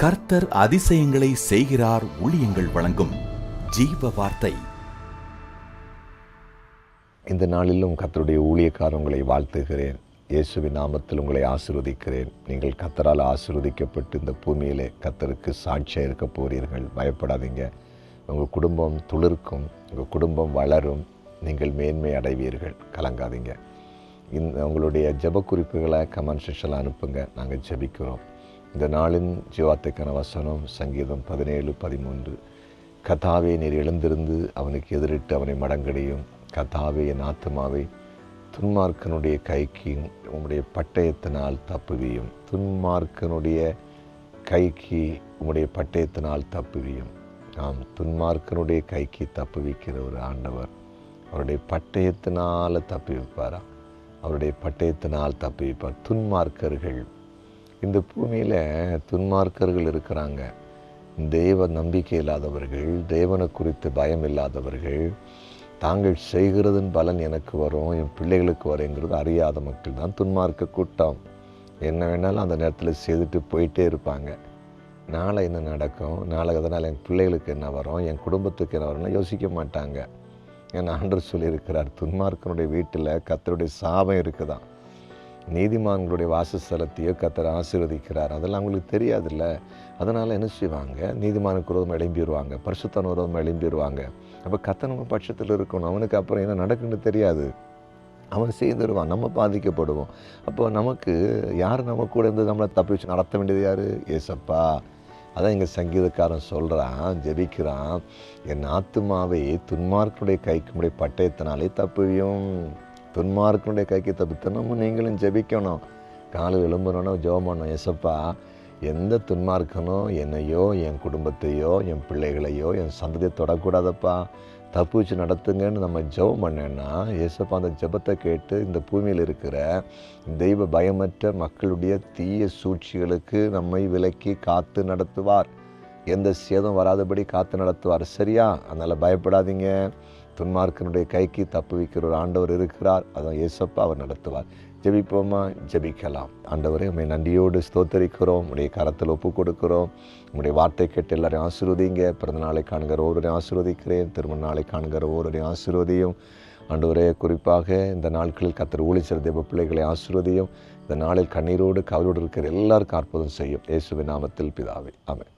கர்த்தர் அதிசயங்களை செய்கிறார். ஊழியங்கள் வழங்கும் ஜீவ வார்த்தை. இந்த நாளிலும் கர்த்தருடைய ஊழியக்காரங்களை வாழ்த்துகிறேன். இயேசுவின் நாமத்தில் உங்களை ஆசீர்வதிக்கிறேன். நீங்கள் கர்த்தரால் ஆசீர்வதிக்கப்பட்டு இந்த பூமியிலே கர்த்தருக்கு சாட்சியாக இருக்க போகிறீர்கள். பயப்படாதீங்க. உங்கள் குடும்பம் துளிர்க்கும், உங்கள் குடும்பம் வளரும், நீங்கள் மேன்மை அடைவீர்கள். கலங்காதீங்க. உங்களுடைய ஜெப குறிப்புகளை கமெண்ட் செக்ஷனில் அனுப்புங்க. நாங்கள் ஜெபிக்கிறோம். இந்த நாளின் ஜீவார்த்தைக்கான வசனம் சங்கீதம் 17:13. கர்த்தாவே, நீர் எழுந்திருந்து அவனுக்கு எதிரிட்டு அவனை மடங்கடியும். கர்த்தாவே, என் ஆத்துமாவை துன்மார்க்கனுடைய கைக்கு உம்முடைய பட்டயத்தினால் தப்புவியும். துன்மார்க்கனுடைய கைக்கு உம்முடைய பட்டயத்தினால் தப்புவியும். ஆம், துன்மார்க்கனுடைய கைக்கு தப்புவிக்கிற ஒரு ஆண்டவர் அவருடைய பட்டயத்தினால் தப்புவிப்பாரா? அவருடைய பட்டயத்தினால் தப்புவிப்பார். துன்மார்க்கர்கள் இந்த பூமியில் துன்மார்க்கர்கள் இருக்கிறாங்க. தெய்வ நம்பிக்கை இல்லாதவர்கள், தேவனை குறித்து பயம் இல்லாதவர்கள், தாங்கள் செய்கிறதன் பலன் எனக்கு வரும், என் பிள்ளைகளுக்கு வருங்கிறது அறியாத மக்கள் தான் துன்மார்க்க கூட்டம். என்ன வேணாலும் அந்த நேரத்தில் செய்துட்டு போயிட்டே இருப்பாங்க. நாளை என்ன நடக்கும், நாளை அதனால் என் பிள்ளைகளுக்கு என்ன வரும், என் குடும்பத்துக்கு என்ன வரும்னா யோசிக்க மாட்டாங்க. என் ஆண்டவர் சொல்லியிருக்கிறார், துன்மார்க்கனுடைய வீட்டில் கர்த்தருடைய சாபம் இருக்குதான். நீதிமான்களுடைய வாசஸ்தலத்தையோ கர்த்தர் ஆசீர்வதிக்கிறார். அதெல்லாம் அவங்களுக்கு தெரியாதுல்ல. அதனால் என்ன செய்வாங்க? நீதிமானுக்கு விரோதமாக எழும்பிடுவாங்க, பரிசுத்தன விரோதமாக எழும்பிடுவாங்க. அப்போ கர்த்தர் நம்ம பட்சத்தில் இருக்கணும். அவனுக்கு அப்புறம் என்ன நடக்குன்னு தெரியாது. அவன் செய்துருவான், நம்ம பாதிக்கப்படுவோம். அப்போ நமக்கு யார் நம்ம கூட இருந்து நம்மளை தப்பி வச்சு நடத்த வேண்டியது யார்? ஏசப்பா. அதான் எங்கள் சங்கீதக்காரன் சொல்கிறான், ஜெபிக்கிறான், என் ஆத்துமாவை துன்மார்க்கனுடைய கைக்குமுடைய பட்டயத்தினாலே தப்புவியும். துன்மார்க்கனுடைய கைக்கு தப்பித்தனமும் நீங்களும் ஜெபிக்கணும். காலையில் எழும்புனோன்னா ஜெபம் பண்ணணும். ஏசப்பா, எந்த துன்மார்க்கனோ என்னையோ, என் குடும்பத்தையோ, என் பிள்ளைகளையோ, என் சந்ததியை தொடக்கூடாதப்பா, தப்பு வச்சு நடத்துங்கன்னு நம்ம ஜெபம் பண்ணேன்னா, ஏசப்பா அந்த ஜெபத்தை கேட்டு இந்த பூமியில் இருக்கிற தெய்வ பயமற்ற மக்களுடைய தீய சூழ்ச்சிகளுக்கு நம்மை விலக்கி காத்து நடத்துவார். எந்த சேதம் வராதபடி காத்து நடத்துவார். சரியா? அதனால் பயப்படாதீங்க. துன்மார்க்கனுடைய கைக்கு தப்பு வைக்கிற ஒரு ஆண்டவர் இருக்கிறார். அதான் ஏசப்பா அவர் நடத்துவார். ஜெபிப்போமா? ஜெபிக்கலாம். ஆண்டவரே, உம்மை நன்றியோடு ஸ்தோத்தரிக்கிறோம். உடைய கரத்தில் ஒப்பு கொடுக்கிறோம். உங்களுடைய வார்த்தை கேட்டு எல்லாரையும் ஆசீர்வதிங்க. பிறந்த நாளை காண்கிற ஒருவரையும் ஆசீர்வதிக்கிறேன். திருமண நாளை காண்கிற ஒருவரையும் ஆசீர்வதியும். ஆண்டவரே, குறிப்பாக இந்த நாட்களில் கர்த்தர் ஊழியர் தேவ பிள்ளைகளை ஆசீர்வதியும். இந்த நாளில் கண்ணீரோடு கவலையோடு இருக்கிற எல்லாருக்கும் அற்புதம் செய்யும். இயேசுவின் நாமத்தில் பிதாவே, ஆமென்.